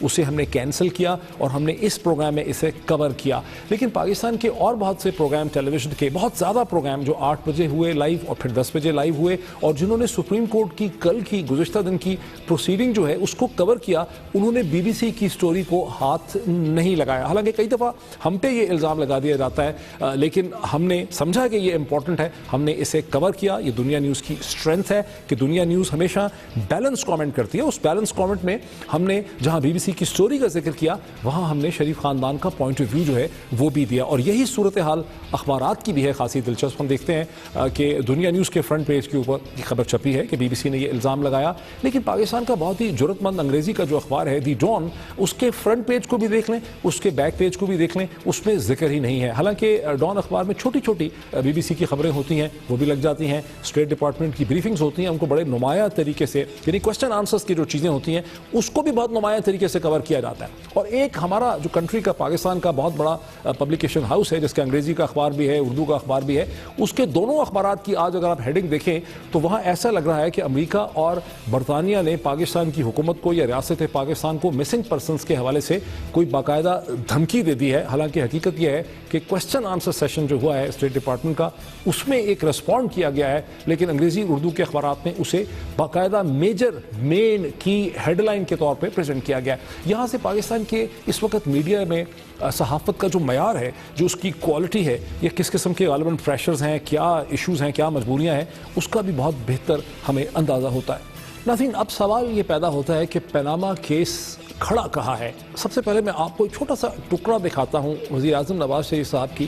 اسے ہم نے کینسل کیا اور ہم نے اس پروگرام میں اسے کور کیا. لیکن پاکستان کے اور بہت سے پروگرام ٹیلی ویژن کے, بہت زیادہ پروگرام جو 8 بجے ہوئے لائیو اور پھر 10 بجے لائیو ہوئے, اور جنہوں نے سپریم کورٹ کی کل کی گزشتہ دن کی پروسیڈنگ جو ہے اس کو کور کیا, انہوں نے بی بی سی کی سٹوری کو ہاتھ نہیں لگایا. حالانکہ کئی دفعہ ہم پہ یہ الزام لگا دیا جاتا ہے, لیکن ہم نے سمجھا کہ یہ امپورٹنٹ ہے, ہم نے اسے کور کیا. یہ دنیا نیوز کی اسٹرینتھ ہے کہ دنیا نیوز ہمیشہ بیلنس کامنٹ کرتی ہے. اس بیلنس کامنٹ میں ہم نے جہاں بی بی سی کی سٹوری کا ذکر کیا وہاں ہم نے شریف خاندان کا پوائنٹ آف ویو جو ہے وہ بھی دیا, اور یہی صورتحال اخبارات کی بھی ہے خاصی دلچسپ. ہم دیکھتے ہیں کہ دنیا نیوز کے فرنٹ پیج کے اوپر یہ خبر چھپی ہے کہ بی بی سی نے یہ الزام لگایا, لیکن پاکستان کا بہت ہی جرأت مند انگریزی کا جو اخبار ہے دی ڈان, اس کے فرنٹ پیج کو بھی دیکھ لیں, اس کے بیک پیج کو بھی دیکھ لیں, اس میں ذکر ہی نہیں ہے. حالانکہ ڈان اخبار میں چھوٹی چھوٹی بی بی سی کی خبریں ہوتی ہیں وہ بھی لگ جاتی ہیں, اسٹیٹ ڈپارٹمنٹ کی بریفنگز ہوتی ہیں, ان کو بڑے نمایاں طریقے سے, یعنی کوسچن آنسرز کی جو چیزیں ہوتی ہیں اس کو بھی بہت نمایاں طریقے سے کور کیا جاتا ہے. اور ایک ہمارا جو کنٹری کا پاکستان کا بہت بڑا پبلیکیشن ہاؤس ہے جس کا انگریزی کا اخبار بھی ہے, اردو کا اخبار بھی ہے, اس کے دونوں اخبارات کی آج اگر آپ ہیڈنگ دیکھیں تو وہاں ایسا لگ رہا ہے کہ امریکہ اور برطانیہ نے پاکستان کی حکومت کو یا ریاست پاکستان کو مسنگ پرسنز کے حوالے سے کوئی باقاعدہ دھمکی دے دی ہے. حالانکہ حقیقت یہ ہے کہ کوسچن آنسر سیشن جو ہوا ہے اسٹیٹ ڈپارٹمنٹ کا اس میں ایک رسپونڈ کیا گیا ہے, لیکن انگریزی اردو کے اخبارات میں اسے باقاعدہ مین کی ہیڈ لائن کے طور پہ پریزنٹ کیا گیا. یہاں سے پاکستان کے اس وقت میڈیا میں صحافت کا جو معیار ہے, جو اس کی کوالٹی ہے, یا کس قسم کے غالباً پریشرز ہیں, کیا ایشوز ہیں, کیا مجبوریاں ہیں, اس کا بھی بہت بہتر ہمیں اندازہ ہوتا ہے. ناظرین, اب سوال یہ پیدا ہوتا ہے کہ پیناما کیس کھڑا کہاں ہے. سب سے پہلے میں آپ کو ایک چھوٹا سا ٹکڑا دکھاتا ہوں وزیر اعظم نواز شریف صاحب کی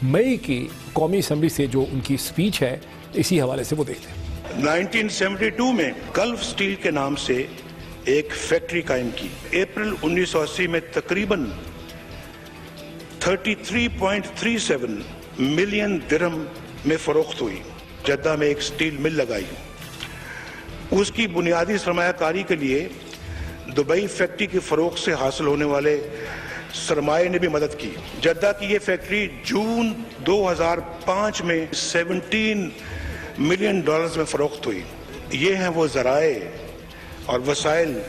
مئی کی قومی اسمبلی سے جو ان کی سپیچ ہے, اسی حوالے سے وہ دیکھتے ہیں. 1972 میں گلف سٹیل کے نام سے ایک فیکٹری قائم کی. اپریل 1980 میں تقریباً 33.37 ملین درہم میں فروخت ہوئی. جدہ میں ایک سٹیل مل لگائی. اس کی بنیادی سرمایہ کاری کے لیے دبئی فیکٹری کی فروخت سے حاصل ہونے والے سرمایہ نے بھی مدد کی. جدہ کی یہ فیکٹری جون 2005 میں 17 ملین ڈالرز میں فروخت ہوئی. یہ ہیں وہ ذرائع اور وسائل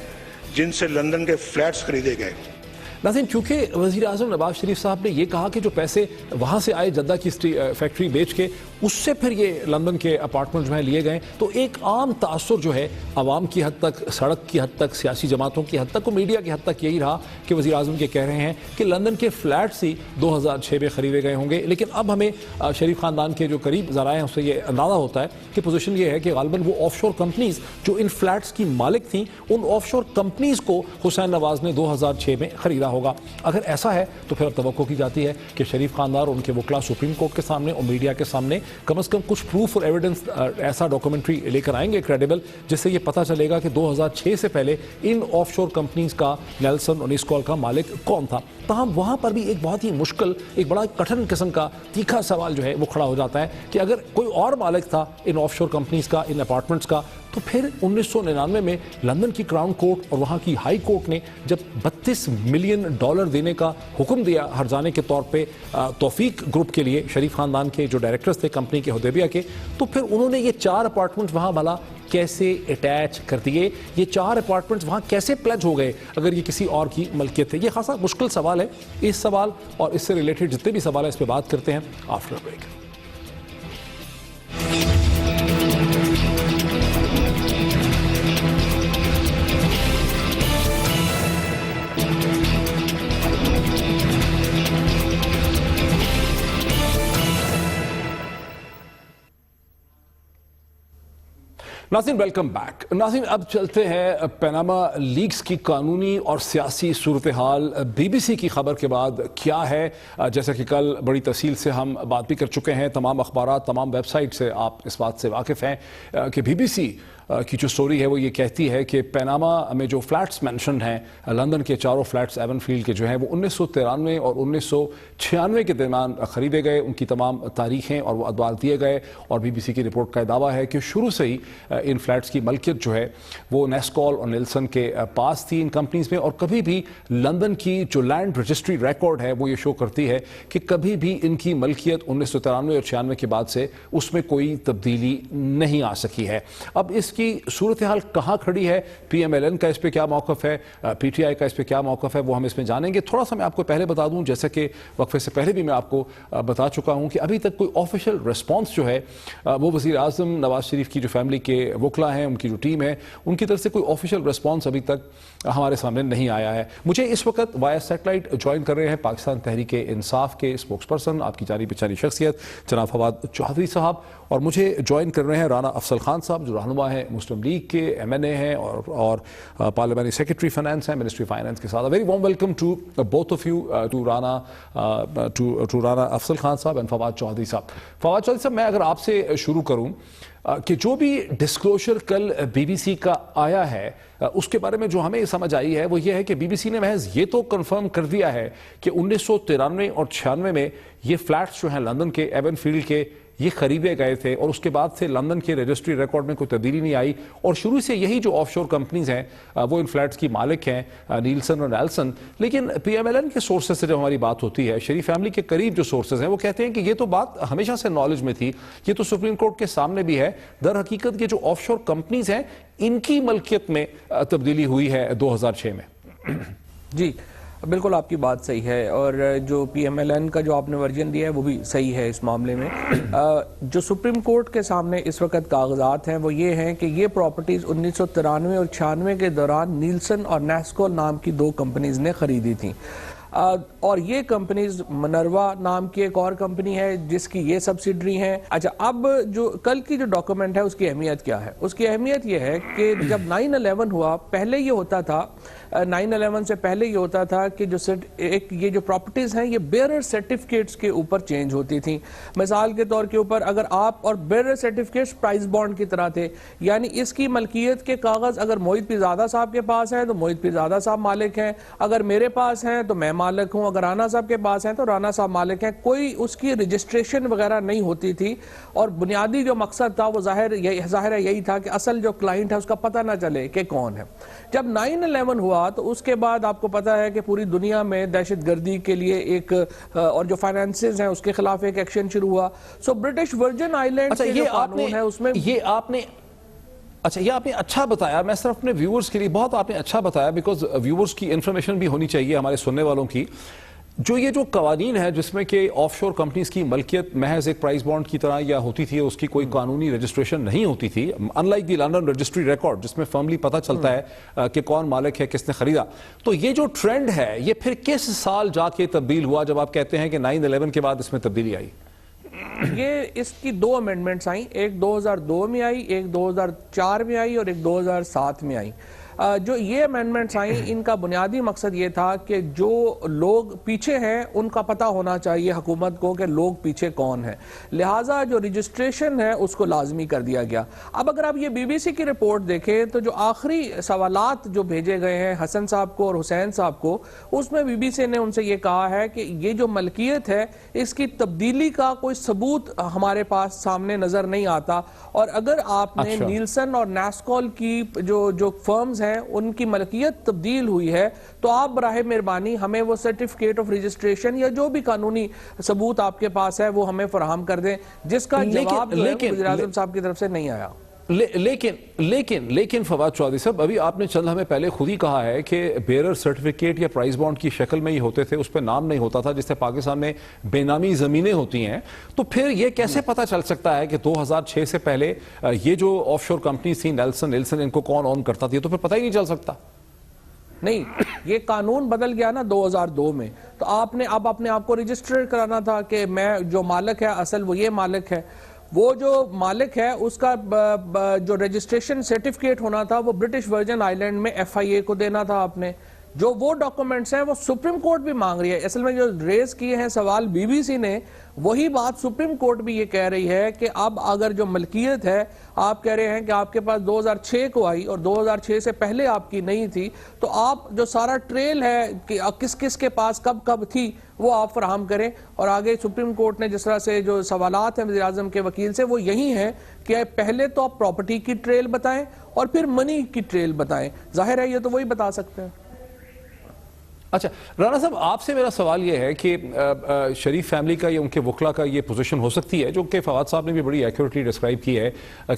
جن سے لندن کے فلیٹس خریدے گئے. ناظرین, چونکہ وزیر اعظم نواز شریف صاحب نے یہ کہا کہ جو پیسے وہاں سے آئے جدہ کی فیکٹری بیچ کے, اس سے پھر یہ لندن کے اپارٹمنٹ جو ہیں لیے گئے, تو ایک عام تاثر جو ہے عوام کی حد تک, سڑک کی حد تک, سیاسی جماعتوں کی حد تک, میڈیا کی حد تک یہی رہا کہ وزیر اعظم یہ کہہ رہے ہیں کہ لندن کے فلیٹس ہی 2006 میں خریدے گئے ہوں گے. لیکن اب ہمیں شریف خاندان کے جو قریب ذرائع ہیں اس سے یہ اندازہ ہوتا ہے کہ پوزیشن یہ ہے کہ غالباً وہ آف شور کمپنیز جو ان فلیٹس کی مالک تھیں, ان آف شور کمپنیز کو حسین نواز نے 2006 میں خریدا ہوگا. اگر ایسا ہے تو پھر اب توقع کی جاتی ہے کہ شریف خاندان اور ان کے وکلا سپریم کورٹ کے سامنے اور میڈیا کے سامنے کم از کم کچھ پروف اور ایویڈنس, ایسا ڈاکومنٹری لے کر آئیں گے کریڈیبل, جس سے یہ پتہ چلے گا کہ 2006 سے پہلے ان آف شور کمپنیز کا نیلسن اور نیسکول کا مالک کون تھا. تاہم وہاں پر بھی ایک بہت ہی مشکل, ایک بڑا کٹھن قسم کا تیکھا سوال جو ہے وہ کھڑا ہو جاتا ہے کہ اگر کوئی اور مالک تھا ان آف شور کمپنیز کا, ان اپارٹمنٹس کا, تو پھر 1999 میں لندن کی کراؤن کورٹ اور وہاں کی ہائی کورٹ نے جب 32 ملین ڈالر دینے کا حکم دیا ہرجانے کے طور پہ توفیق گروپ کے لیے, شریف خاندان کے جو ڈائریکٹرز تھے کمپنی کے حدیبیہ کے, تو پھر انہوں نے یہ 4 اپارٹمنٹس وہاں بھلا کیسے اٹیچ کر دیے, یہ 4 اپارٹمنٹس وہاں کیسے پلج ہو گئے اگر یہ کسی اور کی ملکیت تھے. یہ خاصا مشکل سوال ہے. اس سوال اور اس سے ریلیٹڈ جتنے بھی سوال ہیں اس پہ بات کرتے ہیں آفٹر بریک. ناظرین, ویلکم بیک. ناظرین, اب چلتے ہیں پیناما لیکس کی قانونی اور سیاسی صورتحال بی بی سی کی خبر کے بعد کیا ہے. جیسا کہ کل بڑی تفصیل سے ہم بات بھی کر چکے ہیں, تمام اخبارات, تمام ویب سائٹ سے آپ اس بات سے واقف ہیں کہ بی بی سی کی جو سٹوری ہے وہ یہ کہتی ہے کہ پیناما میں جو فلیٹس مینشنڈ ہیں, لندن کے 4 فلیٹس ایون فیلڈ کے جو ہیں وہ 1993 اور 1996 کے درمیان خریدے گئے. ان کی تمام تاریخیں اور وہ ادوار دیے گئے, اور بی بی سی کی رپورٹ کا دعویٰ ہے کہ شروع سے ہی ان فلیٹس کی ملکیت جو ہے وہ نیسکول اور نیلسن کے پاس تھی ان کمپنیز میں, اور کبھی بھی لندن کی جو لینڈ رجسٹری ریکارڈ ہے وہ یہ شو کرتی ہے کہ کبھی بھی ان کی ملکیت 1993 اور 96 کے بعد سے اس میں کوئی تبدیلی نہیں آ سکی ہے. اب اس کی صورتحال کہاں کھڑی ہے, پی ایم ایل این کا اس پہ کیا موقف ہے, پی ٹی آئی کا اس پہ کیا موقف ہے, وہ ہم اس میں جانیں گے. تھوڑا سا میں آپ کو پہلے بتا دوں, جیسا کہ وقفے سے پہلے بھی میں آپ کو بتا چکا ہوں کہ ابھی تک کوئی آفیشیل رسپانس جو ہے وہ وزیر اعظم نواز شریف کی جو فیملی کے وکلا ہیں, ان کی جو ٹیم ہے, ان کی طرف سے کوئی آفیشیل رسپانس ابھی تک ہمارے سامنے نہیں آیا ہے. مجھے اس وقت وایا سیٹلائٹ جوائن کر رہے ہیں پاکستان تحریک انصاف کے اسپوکس پرسن, آپ کی جانی پہچانی شخصیت جناب فواد چودھری صاحب, اور مجھے جوائن کر رہے ہیں رانا افضل خان صاحب جو رہنما ہیں مسلم لیگ کے, ایم این اے ہیں اور پارلیمنٹری سیکرٹری فائنانس ہیں منسٹری فائنانس کے ساتھ. Very warm welcome to both of you, to Rana Afzal Khan صاحب اینڈ فواد چودھری صاحب. فواد چودھری صاحب, میں اگر آپ سے شروع کروں کہ جو بھی ڈسکلوجر کل بی بی سی کا آیا ہے اس کے بارے میں جو ہمیں سمجھ آئی ہے وہ یہ ہے کہ بی بی سی نے محض یہ تو کنفرم کر دیا ہے کہ 1993 اور 96 میں یہ فلیٹس جو ہیں لندن کے ایون فیلڈ کے یہ خریدے گئے تھے, اور اس کے بعد سے لندن کے رجسٹری ریکارڈ میں کوئی تبدیلی نہیں آئی, اور شروع سے یہی جو آف شور کمپنیز ہیں وہ ان فلیٹس کی مالک ہیں, نیلسن اور نیلسن. لیکن پی ایم ایل این کے سورسز سے جب ہماری بات ہوتی ہے, شریف فیملی کے قریب جو سورسز ہیں وہ کہتے ہیں کہ یہ تو بات ہمیشہ سے نالج میں تھی, یہ تو سپریم کورٹ کے سامنے بھی ہے. در حقیقت یہ جو آف شور کمپنیز ہیں ان کی ملکیت میں تبدیلی ہوئی ہے 2006 میں. جی بالکل آپ کی بات صحیح ہے, اور جو پی ایم ایل این کا جو آپ نے ورژن دیا ہے وہ بھی صحیح ہے. اس معاملے میں جو سپریم کورٹ کے سامنے اس وقت کاغذات ہیں وہ یہ ہیں کہ یہ پراپرٹیز 1993 اور 96 کے دوران نیلسن اور نیسکو نام کی 2 کمپنیز نے خریدی تھیں, اور یہ کمپنیز منروا نام کی ایک اور کمپنی ہے جس کی یہ سبسیڈری ہیں. اچھا, اب جو کل کی جو ڈاکومنٹ ہے اس کی اہمیت کیا ہے؟ اس کی اہمیت یہ ہے کہ جب 9/11 ہوا, پہلے یہ ہوتا تھا 9/11 سے پہلے یہ ہوتا تھا کہ یہ جو پراپرٹیز ہیں یہ بیئرر سرٹیفکیٹس کے اوپر چینج ہوتی تھیں. مثال کے طور کے اوپر اگر آپ, اور بیئرر سرٹیفکیٹس پرائز بانڈ کی طرح تھے, یعنی اس کی ملکیت کے کاغذ اگر موہت پیرزادہ صاحب کے پاس ہیں تو موہت پیرزادہ صاحب مالک ہیں, اگر میرے پاس ہیں تو میں مالک ہوں, اگر رانا صاحب کے پاس ہیں تو رانا صاحب مالک ہیں. کوئی اس کی رجسٹریشن وغیرہ نہیں ہوتی تھی, اور بنیادی جو مقصد تھا وہ ظاہر ہے یہی تھا کہ اصل جو کلائنٹ ہے اس کا پتہ نہ چلے کہ کون ہے. جب 9/11 ہوا تو اس کے بعد آپ کو پتا ہے کہ پوری دنیا میں دہشت گردی کے لیے ایک, اور جو فائنانسز ہیں اس کے خلاف ایک ایکشن شروع ہوا. سو برٹش ورجن آئیلینڈ کے جو قانون ہے اس میں یہ آپ نے اچھا بتایا. میں صرف اپنے ویورز کے لیے بہت آپ نے اچھا بتایا, بیکاز ویورز کی انفارمیشن بھی ہونی چاہیے ہمارے سننے والوں کی. یہ جو قوانین ہے جس میں کہ آف شور کمپنیز کی ملکیت محض ایک پرائز بانڈ کی طرح یا ہوتی تھی, اس کی کوئی قانونی رجسٹریشن نہیں ہوتی تھی, in like the London registry record جس میں فرملی پتہ چلتا ہے کہ کون مالک ہے, کس نے خریدا. تو یہ جو ٹرینڈ ہے یہ پھر کس سال جا کے تبدیل ہوا جب آپ کہتے ہیں کہ 9/11 کے بعد اس میں تبدیلی آئی؟ یہ اس کی 2 امینڈمنٹس آئیں, ایک 2002 میں آئی, ایک 2004 میں آئی, اور ایک 2007 میں آئی. جو یہ امینڈمنٹس آئیں ان کا بنیادی مقصد یہ تھا کہ جو لوگ پیچھے ہیں ان کا پتہ ہونا چاہیے حکومت کو کہ لوگ پیچھے کون ہیں, لہٰذا جو رجسٹریشن ہے اس کو لازمی کر دیا گیا. اب اگر آپ یہ بی بی سی کی رپورٹ دیکھیں تو جو آخری سوالات جو بھیجے گئے ہیں حسن صاحب کو اور حسین صاحب کو, اس میں بی بی سی نے ان سے یہ کہا ہے کہ یہ جو ملکیت ہے اس کی تبدیلی کا کوئی ثبوت ہمارے پاس سامنے نظر نہیں آتا, اور اگر آپ نے نیلسن اور نیسکول کی جو فرمز ان کی ملکیت تبدیل ہوئی ہے تو آپ براہ مہربانی ہمیں وہ سرٹیفکیٹ آف رجسٹریشن یا جو بھی قانونی ثبوت آپ کے پاس ہے وہ ہمیں فراہم کر دیں, جس کا جواب وزیر اعظم صاحب کی طرف سے نہیں آیا. لیکن فواد چودھری صاحب, ابھی آپ نے چند ہمیں پہلے خود ہی کہا ہے کہ بیئرر سرٹیفکیٹ یا پرائز بانڈ کی شکل میں ہی ہوتے تھے, اس پہ نام نہیں ہوتا تھا, جس سے پاکستان میں بے نامی زمینیں ہوتی ہیں. تو پھر یہ کیسے پتہ چل سکتا ہے کہ 2006 سے پہلے یہ جو آف شور کمپنیز تھیں نیلسن ان کو کون اون کرتا تھا؟ تو پھر پتہ ہی نہیں چل سکتا. نہیں, یہ قانون بدل گیا نا 2002 میں, تو آپ نے اب اپنے آپ کو رجسٹر کرانا تھا کہ میں جو مالک ہے اصل وہ یہ مالک ہے. وہ جو مالک ہے اس کا جو رجسٹریشن سرٹیفکیٹ ہونا تھا وہ برٹش ورجن آئیلینڈ میں FIA کو دینا تھا آپ نے. جو وہ ڈاکومنٹس ہیں وہ سپریم کورٹ بھی مانگ رہی ہے. اصل میں جو ریز کیے ہیں سوال بی بی سی نے, وہی بات سپریم کورٹ بھی یہ کہہ رہی ہے کہ اب اگر جو ملکیت ہے آپ کہہ رہے ہیں کہ آپ کے پاس 2006 کو آئی اور 2006 سے پہلے آپ کی نہیں تھی, تو آپ جو سارا ٹریل ہے کہ کس کس کے پاس کب کب تھی وہ آپ فراہم کریں. اور آگے سپریم کورٹ نے جس طرح سے جو سوالات ہیں وزیر اعظم کے وکیل سے وہ یہی ہیں کہ پہلے تو آپ پراپرٹی کی ٹریل بتائیں اور پھر منی کی ٹریل بتائیں. ظاہر ہے یہ تو وہی بتا سکتے ہیں. اچھا رانا صاحب آپ سے میرا سوال یہ ہے کہ شریف فیملی کا یا ان کے وکلا کا یہ پوزیشن ہو سکتی ہے جو کہ فواد صاحب نے بھی بڑی ایکوریٹلی ڈسکرائب کی ہے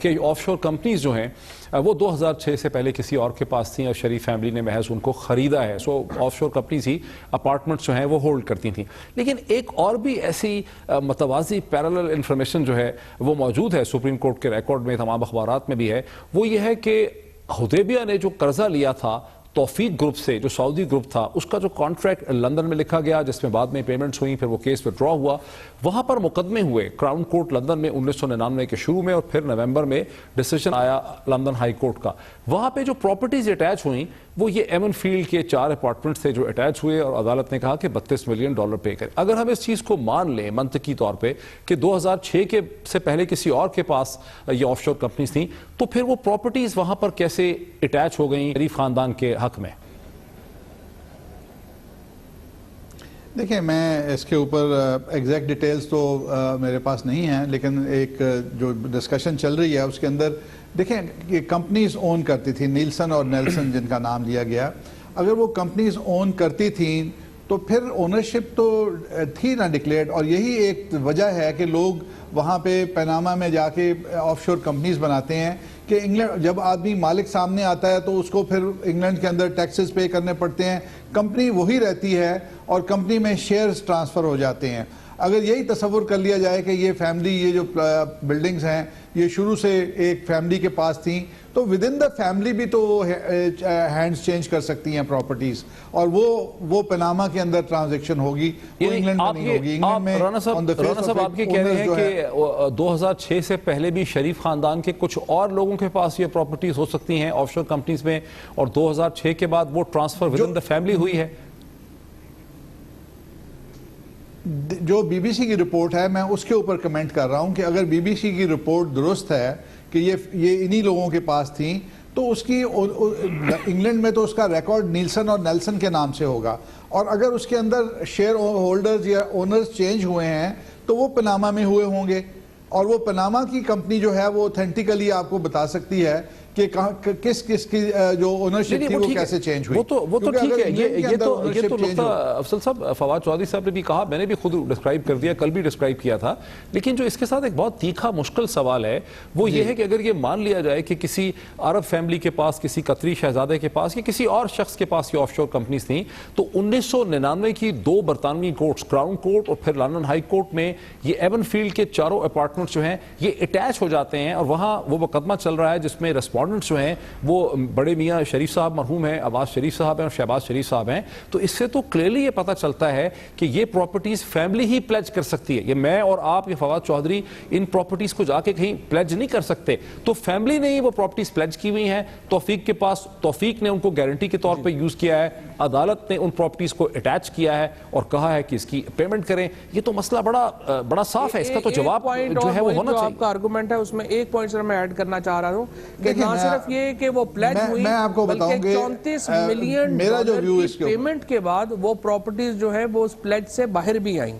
کہ آف شور کمپنیز جو ہیں وہ 2006 سے پہلے کسی اور کے پاس تھیں اور شریف فیملی نے محض ان کو خریدا ہے. سو آف شور کمپنیز ہی اپارٹمنٹس جو ہیں وہ ہولڈ کرتی تھیں. لیکن ایک اور بھی ایسی متوازی پیرالل انفارمیشن جو ہے وہ موجود ہے سپریم کورٹ کے ریکارڈ میں, تمام اخبارات میں بھی ہے, وہ یہ ہے کہ حدیبیہ نے جو قرضہ لیا تھا توفیق گروپ سے, جو سعودی گروپ تھا, اس کا جو کانٹریکٹ لندن میں لکھا گیا جس میں بعد میں پیمنٹس ہوئیں, پھر وہ کیس وڈرا ہوا, وہاں پر مقدمے ہوئے کراؤن کورٹ لندن میں 1999 کے شروع میں, اور پھر نومبر میں ڈیسیجن آیا لندن ہائی کورٹ کا. وہاں پہ جو پراپرٹیز اٹیچ ہوئیں وہ یہ ایمن فیلڈ کے 4 اپارٹمنٹس تھے جو اٹیچ ہوئے, اور عدالت نے کہا کہ $32 ملین پے کریں. اگر ہم اس چیز کو مان لیں منطقی طور پہ کہ 2006 کے سے پہلے کسی اور کے پاس یہ آف شور کمپنیز تھیں, تو پھر وہ پراپرٹیز وہاں پر کیسے اٹیچ ہو گئیں شریف خاندان کے حق میں؟ دیکھیں میں اس کے اوپر ایگزیکٹ ڈیٹیلز تو میرے پاس نہیں ہیں, لیکن ایک جو ڈسکشن چل رہی ہے اس کے اندر دیکھیں یہ کمپنیز اون کرتی تھی, نیلسن اور نیلسن جن کا نام لیا گیا, اگر وہ کمپنیز اون کرتی تھیں تو پھر اونرشپ تو تھی نہ ڈکلیئرڈ, اور یہی ایک وجہ ہے کہ لوگ وہاں پہ پیناما میں جا کے آف شور کمپنیز بناتے ہیں کہ انگلینڈ جب آدمی مالک سامنے آتا ہے تو اس کو پھر انگلینڈ کے اندر ٹیکسز پے کرنے پڑتے ہیں, کمپنی وہی رہتی ہے اور کمپنی میں شیئرز ٹرانسفر ہو جاتے ہیں. اگر یہی تصور کر لیا جائے کہ یہ فیملی, یہ جو بلڈنگز ہیں یہ شروع سے ایک فیملی کے پاس تھیں, تو ود ان دا فیملی بھی تو ہینڈز چینج کر سکتی ہیں پراپرٹیز, اور وہ پناما کے اندر ٹرانزیکشن ہوگی, وہ انگلینڈ میں نہیں ہوگی. انگلینڈ میں رانا صاحب آپ یہ کہہ رہے ہیں کہ 2006 سے پہلے بھی شریف خاندان کے کچھ اور لوگوں کے پاس یہ پراپرٹیز ہو سکتی ہیں آف شور کمپنیز میں, اور 2006 کے بعد وہ transfer with in the family ہوئی ہے؟ جو بی بی سی کی رپورٹ ہے میں اس کے اوپر کمنٹ کر رہا ہوں کہ اگر بی بی سی کی رپورٹ درست ہے کہ یہ انہی لوگوں کے پاس تھیں, تو اس کی انگلینڈ میں تو اس کا ریکارڈ نیلسن اور نیلسن کے نام سے ہوگا, اور اگر اس کے اندر شیئر ہولڈرز یا اونرز چینج ہوئے ہیں تو وہ پناما میں ہوئے ہوں گے, اور وہ پناما کی کمپنی جو ہے وہ اوتھینٹیکلی آپ کو بتا سکتی ہے کہ کس کی جو اونرشپ تھی وہ کیسے چینج ہوئی. وہ تو ٹھیک ہے, یہ تو نقطہ افضل صاحب فواد چودھری صاحب نے بھی کہا, میں نے بھی خود ڈسکرائب کر دیا, کل بھی ڈسکرائب کیا تھا, لیکن جو اس کے ساتھ ایک بہت تیکھا مشکل سوال ہے وہ یہ ہے کہ اگر یہ مان لیا جائے کہ کسی عرب فیملی کے پاس, کسی قطری شہزادے کے پاس یا کسی اور شخص کے پاس یہ آف شور کمپنیز تھیں, تو 1999 کی 2 برطانوی کورٹس, کراؤن کورٹ اور پھر لندن ہائی کورٹ میں یہ ایون فیلڈ کے 4 اپارٹمنٹس جو ہیں یہ اٹیچ ہو جاتے ہیں, اور وہاں وہ مقدمہ چل رہا ہے جس میں ریسپونڈنٹس جو ہیں وہ بڑے میاں شریف صاحب مرحوم ہیں, عباس شریف صاحب ہیں اور شہباز شریف صاحب ہیں. تو اس سے تو کلیئرلی یہ پتہ چلتا ہے کہ یہ پراپرٹیز فیملی ہی پلیج کر سکتی ہے. یہ میں اور آپ, یہ فواد چودھری ان پراپرٹیز کو جا کے کہیں پلیج نہیں کر سکتے, تو فیملی نے ہی وہ پراپرٹیز پلیج کی ہوئی ہیں توفیق کے پاس, توفیق نے ان کو گارنٹی کے طور پہ یوز کیا ہے, عدالت نے ان پراپرٹیز کو اٹیچ کیا ہے اور کہا ہے کہ اس کی پیمنٹ کریں. یہ تو مسئلہ بڑا صاف ہے, اس کا تو جواب جو ہے وہ ہونا چاہیے. آپ کا آرگومنٹ ہے اس میں ایک پوائنٹ سر میں ایڈ کرنا چاہ رہا ہوں کہ نہ صرف یہ کہ وہ پلیج ہوئی, میں آپ کو بتاؤں گے 34 ملین کی پیمنٹ کے بعد وہ پراپرٹیز جو ہے وہ اس پلیج سے باہر بھی آئیں,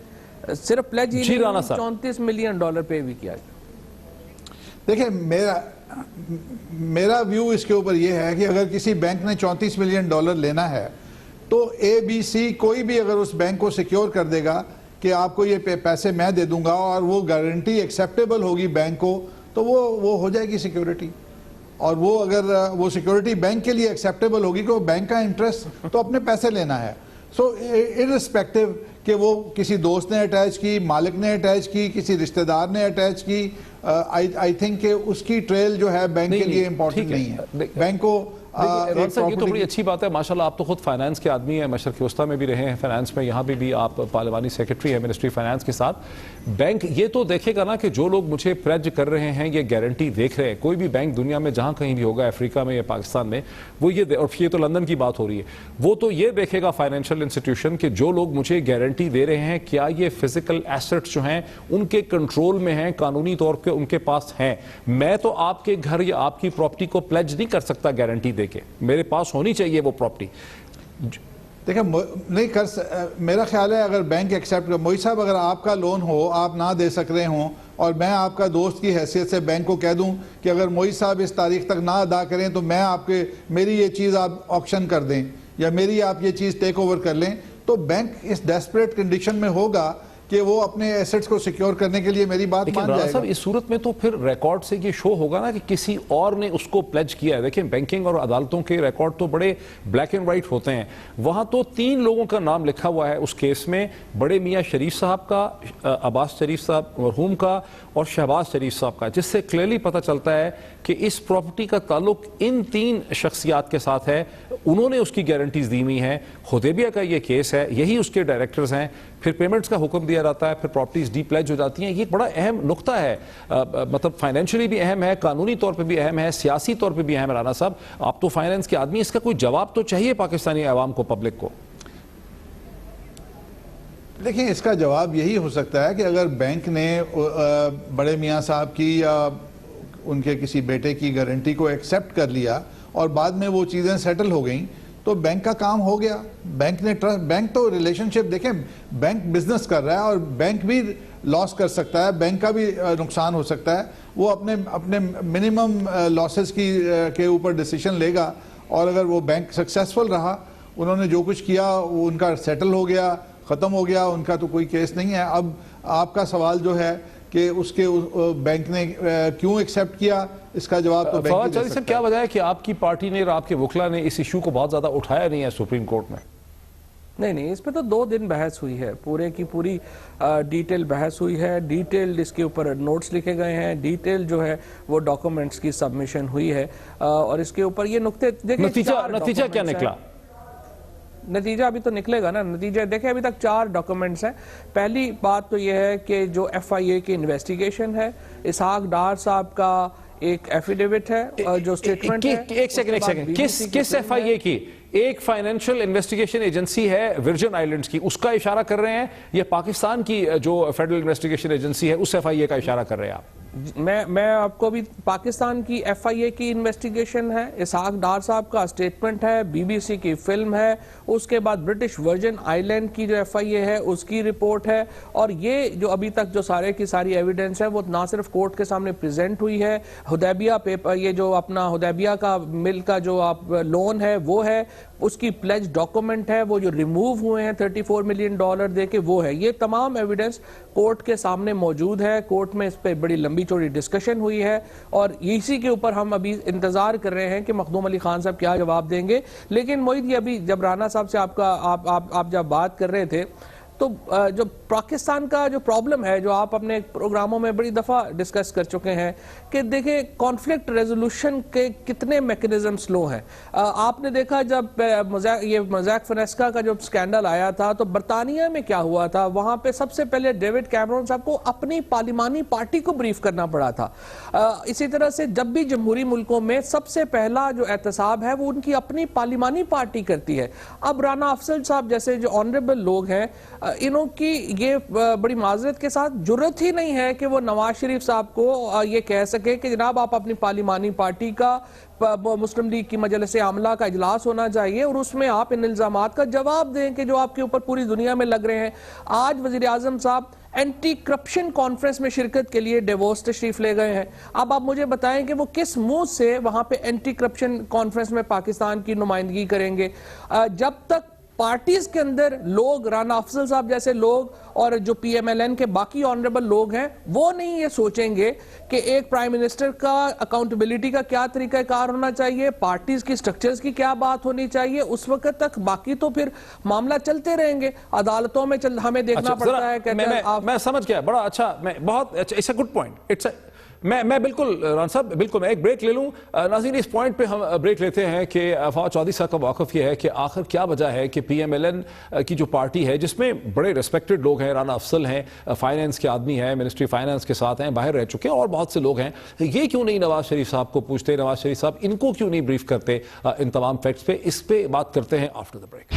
صرف پلیج ہی نہیں, $34 ملین پے بھی کیا. دیکھیں میرا ویو اس کے اوپر یہ ہے کہ اگر کسی بینک نے $34 ملین لینا ہے تو اے بی سی کوئی بھی اگر اس بینک کو سیکیور کر دے گا کہ آپ کو یہ پیسے میں دے دوں گا اور وہ گارنٹی ایکسیپٹیبل ہوگی بینک کو, تو وہ ہو جائے گی سیکیورٹی, اور وہ اگر وہ سیکیورٹی بینک کے لیے ایکسیپٹیبل ہوگی کہ وہ بینک کا انٹرسٹ تو اپنے پیسے لینا ہے. سو ارسپیکٹو کہ وہ کسی دوست نے اٹیچ کی, مالک نے اٹیچ کی, کسی رشتہ دار نے اٹیچ کی, آئی تھنک کہ اس کی ٹریل جو ہے بینک کے لیے امپورٹنٹ نہیں ہے. بینک کو رحمان صاحب یہ تو بڑی اچھی بات ہے, ماشاءاللہ آپ تو خود فائنانس کے آدمی ہیں, مشرق وسطیٰ میں بھی رہے ہیں فائنانس میں, یہاں بھی آپ پارلیمانی سیکرٹری ہیں منسٹری فائنانس کے ساتھ. بینک یہ تو دیکھے گا نا کہ جو لوگ مجھے پلیج کر رہے ہیں یہ گارنٹی دیکھ رہے ہیں, کوئی بھی بینک دنیا میں جہاں کہیں بھی ہوگا, افریقہ میں یا پاکستان میں, وہ یہ تو لندن کی بات ہو رہی ہے, وہ تو یہ دیکھے گا فائنینشیل انسٹیٹیوشن کہ جو لوگ مجھے گارنٹی دے رہے ہیں کیا یہ فزیکل ایسٹس جو ہیں ان کے کنٹرول میں ہیں, قانونی طور پہ ان کے پاس ہیں. میں تو آپ کے گھر یا آپ کی پراپرٹی کو پلیج نہیں کر سکتا گارنٹی دے کے, میرے پاس ہونی چاہیے وہ پراپرٹی. دیکھیں نہیں کر میرا خیال ہے اگر بینک ایکسیپٹ, موئی صاحب اگر آپ کا لون ہو, آپ نہ دے سک رہے ہوں, اور میں آپ کا دوست کی حیثیت سے بینک کو کہہ دوں کہ اگر موئی صاحب اس تاریخ تک نہ ادا کریں تو میں میری یہ چیز آپ آکشن کر دیں, یا میری آپ یہ چیز ٹیک اوور کر لیں, تو بینک اس ڈیسپریٹ کنڈیشن میں ہوگا کہ وہ اپنے ایسٹس کو سیکیور کرنے کے لیے میری بات مان جائے گا. اس صورت میں تو پھر ریکارڈ سے یہ شو ہوگا نا کہ کسی اور نے اس کو پلیج کیا ہے. دیکھیں بینکنگ اور عدالتوں کے ریکارڈ تو بڑے بلیک اینڈ وائٹ ہوتے ہیں. وہاں تو 3 لوگوں کا نام لکھا ہوا ہے اس کیس میں, بڑے میاں شریف صاحب کا, عباس شریف صاحب مرحوم کا, اور شہباز شریف صاحب کا, جس سے کلیئرلی پتہ چلتا ہے کہ اس پراپرٹی کا تعلق ان 3 شخصیات کے ساتھ ہے. انہوں نے اس کی گارنٹیز دی ہوئی ہیں. حدیبیہ کا یہ کیس ہے, یہی اس کے ڈائریکٹرز ہیں. پھر پیمنٹس کا حکم دیا جاتا ہے, پھر پراپرٹیز ڈی پلیج ہو جاتی ہیں. یہ بڑا اہم نقطہ ہے, مطلب فائنینشلی بھی اہم ہے, قانونی طور پہ بھی اہم ہے, سیاسی طور پہ بھی اہم ہے. رانا صاحب آپ تو فائنینس کے آدمی, اس کا کوئی جواب تو چاہیے پاکستانی عوام کو, پبلک کو. دیکھیں اس کا جواب یہی ہو سکتا ہے کہ اگر بینک نے بڑے میاں صاحب کی یا ان کے کسی بیٹے کی گارنٹی کو ایکسیپٹ کر لیا اور بعد میں وہ چیزیں سیٹل ہو گئیں, تو بینک کا کام ہو گیا. بینک نے بینک تو ریلیشن شپ, دیکھیں بینک بزنس کر رہا ہے اور بینک بھی لاس کر سکتا ہے, بینک کا بھی نقصان ہو سکتا ہے. وہ اپنے منیمم لاسز کے اوپر ڈیسیشن لے گا, اور اگر وہ بینک سکسیسفل رہا, انہوں نے جو کچھ کیا وہ ان کا سیٹل ہو گیا, ختم ہو گیا, ان کا تو کوئی کیس نہیں ہے. اب آپ کا سوال جو ہے کہ اس کے بینک نے کیوں ایکسیپٹ کیا, اس کا جواب تو فواد چودھری صاحب کیا وجہ ہے کہ آپ کی پارٹی نے اور آپ کے وکلا نے اس ایشو کو بہت زیادہ اٹھایا نہیں ہے سپریم کورٹ میں؟ نہیں, اس پہ تو 2 دن بحث ہوئی ہے, پورے کی پوری ڈیٹیل بحث ہوئی ہے, ڈیٹیل اس کے اوپر نوٹس لکھے گئے ہیں, ڈیٹیل جو ہے وہ ڈاکومنٹس کی سبمیشن ہوئی ہے, اور اس کے اوپر یہ نقطے دیکھیں. نتیجہ کیا نکلا؟ نتیجہ ابھی تو نکلے گا نا. نتیجہ دیکھیں ابھی تک 4 ڈاکومنٹس ہیں. پہلی بات تو یہ ہے کہ جو FIA کی انویسٹیگیشن ہے, اسحاق ڈار صاحب کا ایک ایفیڈیوٹ ہے, جو سٹیٹمنٹ ہے. ایک سیکنڈ, کس FIA کی؟ ایک فائنینشل انویسٹیگیشن ایجنسی ہے ورجن آئیلینڈز کی, اس کا اشارہ کر رہے ہیں, یہ پاکستان کی جو فیڈرل انویسٹیگیشن ایجنسی ہے اس FIA کا اشارہ کر رہے ہیں آپ؟ میں آپ کو بھی پاکستان کی FIA کی انویسٹیگیشن ہے, اسحاق ڈار صاحب کا سٹیٹمنٹ ہے, BBC کی فلم ہے, اس کے بعد برٹش ورجن آئیلینڈ کی جو FIA ہے اس کی رپورٹ ہے, اور یہ جو ابھی تک جو سارے کی ساری ایویڈنس ہے وہ نہ صرف کورٹ کے سامنے پریزنٹ ہوئی ہے. حدیبیہ پیپر, یہ جو اپنا حدیبیہ کا مل کا جو آپ لون ہے وہ ہے, اس کی پلیج ڈاکومنٹ ہے, وہ جو ریموو ہوئے ہیں $34 ملین دے کے وہ ہے. یہ تمام ایویڈنس کورٹ کے سامنے موجود ہے. کورٹ میں اس پہ بڑی لمبی چوڑی ڈسکشن ہوئی ہے, اور اسی کے اوپر ہم ابھی انتظار کر رہے ہیں کہ مخدوم علی خان صاحب کیا جواب دیں گے. لیکن موید یہ ابھی جب رانا صاحب سے آپ جب بات کر رہے تھے, تو جو پاکستان کا جو پرابلم ہے, جو آپ اپنے پروگراموں میں بڑی دفعہ ڈسکس کر چکے ہیں, کہ دیکھیں کانفلکٹ ریزولوشن کے کتنے میکنزم سلو ہیں. آپ نے دیکھا جب یہ موزیک فنیسکا کا جو سکینڈل آیا تھا, تو برطانیہ میں کیا ہوا تھا, وہاں پہ سب سے پہلے ڈیوڈ کیمرون صاحب کو اپنی پارلیمانی پارٹی کو بریف کرنا پڑا تھا. اسی طرح سے جب بھی جمہوری ملکوں میں سب سے پہلا جو احتساب ہے وہ ان کی اپنی پارلیمانی پارٹی کرتی ہے. اب رانا افضل صاحب جیسے جو آنریبل لوگ ہیں, انہوں کی یہ بڑی معذرت کے ساتھ جرت ہی نہیں ہے کہ وہ نواز شریف صاحب کو یہ کہہ سکے کہ جناب آپ اپنی پارلیمانی پارٹی کا, مسلم لیگ کی مجلس عاملہ کا اجلاس ہونا چاہیے, اور اس میں آپ ان الزامات کا جواب دیں کہ جو آپ کے اوپر پوری دنیا میں لگ رہے ہیں. آج وزیر اعظم صاحب اینٹی کرپشن کانفرنس میں شرکت کے لیے ڈیووس تشریف لے گئے ہیں. اب آپ مجھے بتائیں کہ وہ کس منہ سے وہاں پہ اینٹی کرپشن کانفرنس میں پاکستان کی نمائندگی کریں گے, جب تک پارٹیز کے اندر لوگ, رانا افضل صاحب جیسے لوگ اور جو PMLN کے باقی آنریبل لوگ ہیں, وہ نہیں یہ سوچیں گے کہ ایک پرائم منسٹر کا اکاؤنٹیبلٹی کا کیا طریقہ کار ہونا چاہیے, پارٹیز کی سٹرکچرز کی کیا بات ہونی چاہیے, اس وقت تک باقی تو پھر معاملہ چلتے رہیں گے. عدالتوں میں ہمیں دیکھنا پڑتا ہے. میں سمجھ گیا, بڑا اچھا, بہت اچھا, اٹس اے گڈ پوائنٹ. میں بالکل ران صاحب بالکل میں ایک بریک لے لوں. ناظرین اس پوائنٹ پہ ہم بریک لیتے ہیں کہ فواد چودھری صاحب کا موقف یہ ہے کہ آخر کیا وجہ ہے کہ PMLN کی جو پارٹی ہے, جس میں بڑے ریسپیکٹڈ لوگ ہیں, رانا افضل ہیں, فائنینس کے آدمی ہیں, منسٹری فائنینس کے ساتھ ہیں, باہر رہ چکے ہیں, اور بہت سے لوگ ہیں, یہ کیوں نہیں نواز شریف صاحب کو پوچھتے, نواز شریف صاحب ان کو کیوں نہیں بریف کرتے ان تمام فیکٹس پہ؟ اس پہ بات کرتے ہیں آفٹر دا بریک.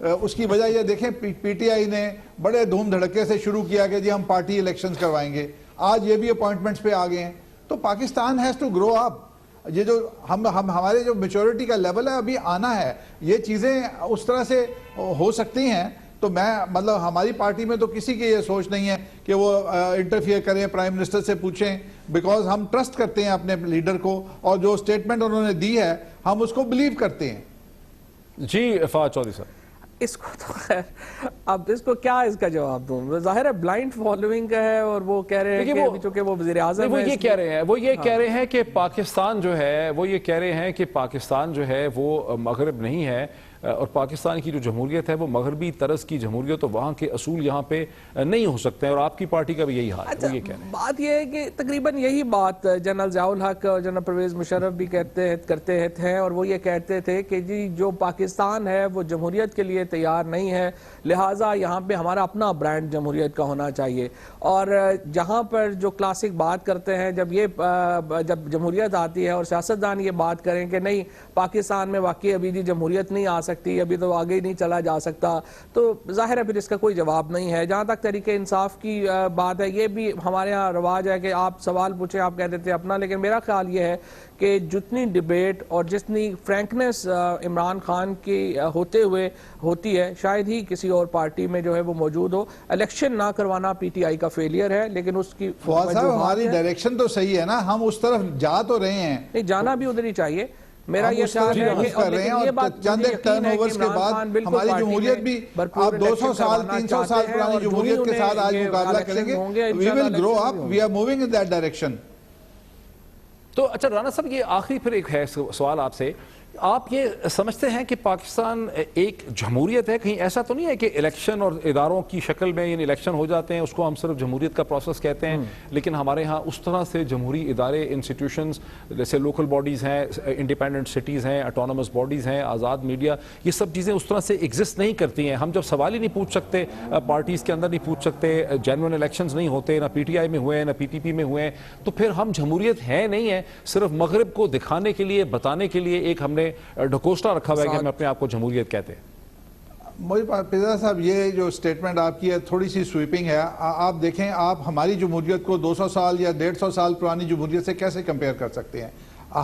اس کی وجہ یہ دیکھیں پی ٹی آئی نے بڑے دھوم دھڑکے سے شروع کیا کہ جی ہم پارٹی الیکشنز کروائیں گے, آج یہ بھی اپوائنٹمنٹس پہ آ گئے ہیں. تو پاکستان ہیز ٹو گرو اپ. یہ جو ہمارے جو میچورٹی کا لیول ہے ابھی آنا ہے, یہ چیزیں اس طرح سے ہو سکتی ہیں. تو میں مطلب ہماری پارٹی میں تو کسی کی یہ سوچ نہیں ہے کہ وہ انٹرفیئر کریں, پرائم منسٹر سے پوچھیں, بیکاز ہم ٹرسٹ کرتے ہیں اپنے لیڈر کو, اور جو سٹیٹمنٹ انہوں نے دی ہے ہم اس کو بلیو کرتے ہیں. جی فواد چودھری صاحب, اس کو تو خیر اب اس کو کیا اس کا جواب دوں, ظاہر ہے بلائنڈ فالوئنگ کا ہے, اور وہ کہہ رہے ہیں کہ چونکہ وہ وزیر اعظم وہ یہ کہہ رہے ہیں, وہ یہ کہہ رہے ہیں کہ پاکستان جو ہے, وہ یہ کہہ رہے ہیں کہ پاکستان جو ہے وہ مغرب نہیں ہے, اور پاکستان کی جو جمہوریت ہے وہ مغربی طرز کی جمہوریت, تو وہاں کے اصول یہاں پہ نہیں ہو سکتے ہیں, اور آپ کی پارٹی کا بھی یہی حال ہے. وہ یہ کہہ رہے ہیں. بات یہ ہے کہ تقریباً یہی بات جنرل ضیاء الحق اور جنرل پرویز مشرف بھی کرتے ہیں, اور وہ یہ کہتے تھے کہ جی جو پاکستان ہے وہ جمہوریت کے لیے تیار نہیں ہے, لہٰذا یہاں پہ ہمارا اپنا برانڈ جمہوریت کا ہونا چاہیے. اور جہاں پر جو کلاسک بات کرتے ہیں, جب جمہوریت آتی ہے اور سیاستدان یہ بات کریں کہ نہیں پاکستان میں واقعی ابھی بھی جمہوریت نہیں آ سکتی, ابھی تو آگے نہیں چلا جا سکتا, تو ظاہر ہے پھر اس کا کوئی جواب نہیں ہے. جہاں تک تحریک انصاف کی بات ہے, یہ بھی ہمارے ہاں رواج ہے کہ آپ سوال پوچھیں, آپ کہہ دیتے اپنا, لیکن میرا خیال یہ ہے کہ جتنی ڈیبیٹ اور جتنی فرینکنس عمران خان کی ہوتے ہوئے ہوتی ہے, شاید ہی کسی اور پارٹی میں جو ہے وہ موجود ہو. الیکشن نہ کروانا پی ٹی آئی کا فیلئر ہے, لیکن اس کی فواد صاحب ہماری ڈائریکشن تو صحیح ہے نا, ہم اس طرف جا تو رہے ہیں, نہیں جانا بھی ادھر ہی چاہیے. میرا یہ خیال ہے کہ یہ بات چند ایک ٹرن اوورز کے بعد ہماری جمہوریت بھی آپ 200 سال 300 سال پرانی جمہوریت کے ساتھ آج مقابلہ کریں گے. We will grow up, we are moving in that direction. تو اچھا رانا صاحب, یہ آخری پھر ایک ہے سوال آپ سے, آپ یہ سمجھتے ہیں کہ پاکستان ایک جمہوریت ہے, کہیں ایسا تو نہیں ہے کہ الیکشن اور اداروں کی شکل میں, یعنی الیکشن ہو جاتے ہیں اس کو ہم صرف جمہوریت کا پروسیس کہتے ہیں, لیکن ہمارے ہاں اس طرح سے جمہوری ادارے, انسٹیٹیوشنز جیسے لوکل باڈیز ہیں, انڈیپینڈنٹ سٹیز ہیں, اٹونومس باڈیز ہیں, آزاد میڈیا, یہ سب چیزیں اس طرح سے ایگزسٹ نہیں کرتی ہیں. ہم جب سوال ہی نہیں پوچھ سکتے, پارٹیز کے اندر نہیں پوچھ سکتے, جینوئن الیکشنز نہیں ہوتے, نہ پی ٹی آئی میں ہوئے ہیں نہ پی ٹی پی میں ہوئے ہیں, تو پھر ہم جمہوریت ہے نہیں ہے, صرف مغرب کو دکھانے کے لیے, بتانے کے لیے ایک ہم نے ڈھکوسلا رکھا ہوا ہے کہ ہم اپنے آپ کو جمہوریت کہتے ہیں. مجھے پیزا صاحب یہ جو سٹیٹمنٹ آپ کی ہے تھوڑی سی سویپنگ ہے. آپ دیکھیں, آپ ہماری جمہوریت کو 200 سال یا 150 سال پرانی جمہوریت سے کیسے کمپیئر کر سکتے ہیں؟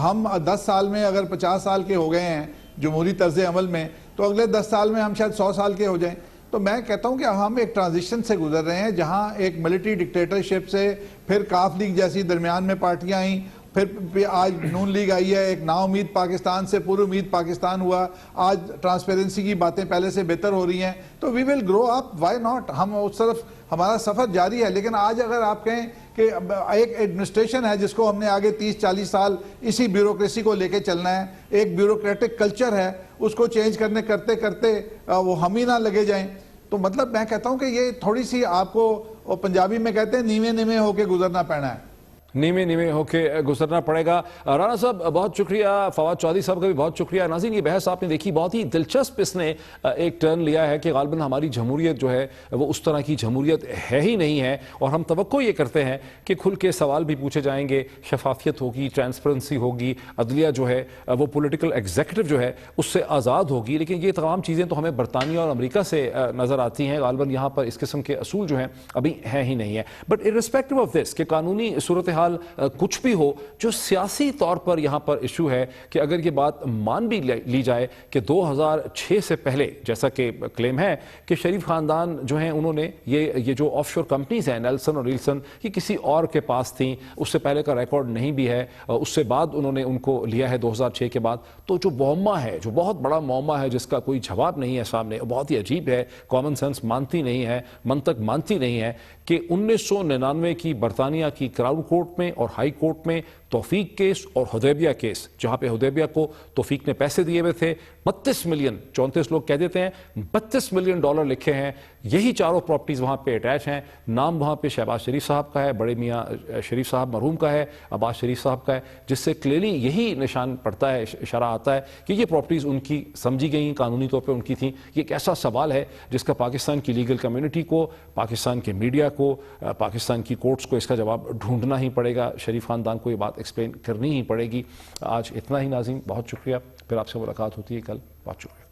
ہم 10 سال میں اگر 50 سال کے ہو گئے ہیں جمہوری طرز عمل میں, تو اگلے 10 سال میں ہم شاید 100 سال کے ہو جائیں. تو میں کہتا ہوں کہ ہم ایک ٹرانزیشن سے گزر رہے ہیں, جہاں ایک ملٹری ڈکٹیٹرشپ سے پھر کاف لیگ جیسی درمیان میں پارٹیاں آئیں, پھر آج نون لیگ آئی ہے, ایک نا امید پاکستان سے پر امید پاکستان ہوا, آج ٹرانسپیرنسی کی باتیں پہلے سے بہتر ہو رہی ہیں. تو وی ول گرو اپ, وائی ناٹ, ہم اس طرف ہمارا سفر جاری ہے. لیکن آج اگر آپ کہیں کہ ایک ایڈمنسٹریشن ہے جس کو ہم نے آگے 30-40 سال اسی بیوروکریسی کو لے کے چلنا ہے, ایک بیوروکریٹک کلچر ہے, اس کو چینج کرتے کرتے وہ ہم ہی نہ لگے جائیں, تو مطلب میں کہتا ہوں کہ یہ تھوڑی سی آپ کو پنجابی میں کہتے ہیں نیوے نیوے ہو کے گزرنا پڑنا ہے, نیمے ہو کے گزرنا پڑے گا. رانا صاحب بہت شکریہ, فواد چودھری صاحب کا بھی بہت شکریہ. ناظرین, یہ بحث آپ نے دیکھی, بہت ہی دلچسپ اس نے ایک ٹرن لیا ہے کہ غالباً ہماری جمہوریت جو ہے وہ اس طرح کی جمہوریت ہے ہی نہیں ہے, اور ہم توقع یہ کرتے ہیں کہ کھل کے سوال بھی پوچھے جائیں گے, شفافیت ہوگی, ٹرانسپیرنسی ہوگی, عدلیہ جو ہے وہ پولیٹیکل ایگزیکٹو جو ہے اس سے آزاد ہوگی. لیکن یہ تمام چیزیں تو ہمیں برطانیہ اور امریکہ سے نظر آتی ہیں, غالباً یہاں پر اس قسم کے اصول جو ہیں ابھی ہیں ہی نہیں ہیں. بٹ ارسپیکٹو آف دس کہ قانونی صورتحال کچھ بھی ہو, جو سیاسی طور پر یہاں پر ایشو ہے کہ اگر یہ بات مان بھی لی جائے کہ 2006 سے پہلے, جیسا کہ کلیم ہے کہ شریف خاندان جو ہیں انہوں نے یہ جو آف شور کمپنیز ہیں نیلسن اور ریلسن, یہ کسی اور کے پاس تھیں, اس سے پہلے کا ریکارڈ نہیں بھی ہے, اس سے بعد انہوں نے ان کو لیا ہے 2006 کے بعد. تو جو معمہ ہے, جو بہت بڑا معمہ ہے جس کا کوئی جواب نہیں ہے سامنے, بہت ہی عجیب ہے, کامن سینس مانتی نہیں ہے, منطق مانتی نہیں ہے کہ 1999 کی برطانیہ کی کراؤن کورٹ میں اور ہائی کورٹ میں توفیق کیس اور حدیبیہ کیس, جہاں پہ حدیبیہ کو توفیق نے پیسے دیے ہوئے تھے, 32 ملین, 34 لوگ کہہ دیتے ہیں, 32 ملین ڈالر لکھے ہیں, یہی چاروں پراپرٹیز وہاں پہ اٹیچ ہیں, نام وہاں پہ شہباز شریف صاحب کا ہے, بڑے میاں شریف صاحب مرحوم کا ہے, عباس شریف صاحب کا ہے, جس سے کلیئرلی یہی نشان پڑتا ہے, اشارہ آتا ہے کہ یہ پراپرٹیز ان کی سمجھی گئیں, قانونی طور پہ ان کی تھیں. یہ ایک ایسا سوال ہے جس کا پاکستان کی لیگل کمیونٹی کو, پاکستان کے میڈیا کو, پاکستان کی کورٹس کو اس کا جواب ڈھونڈنا ہی پڑے گا, شریف خاندان کو یہ بات ایکسپلین کرنی ہی پڑے گی. آج اتنا ہی ناظرین, بہت شکریہ, پھر آپ سے ملاقات ہوتی ہے کل. بہت شکریہ.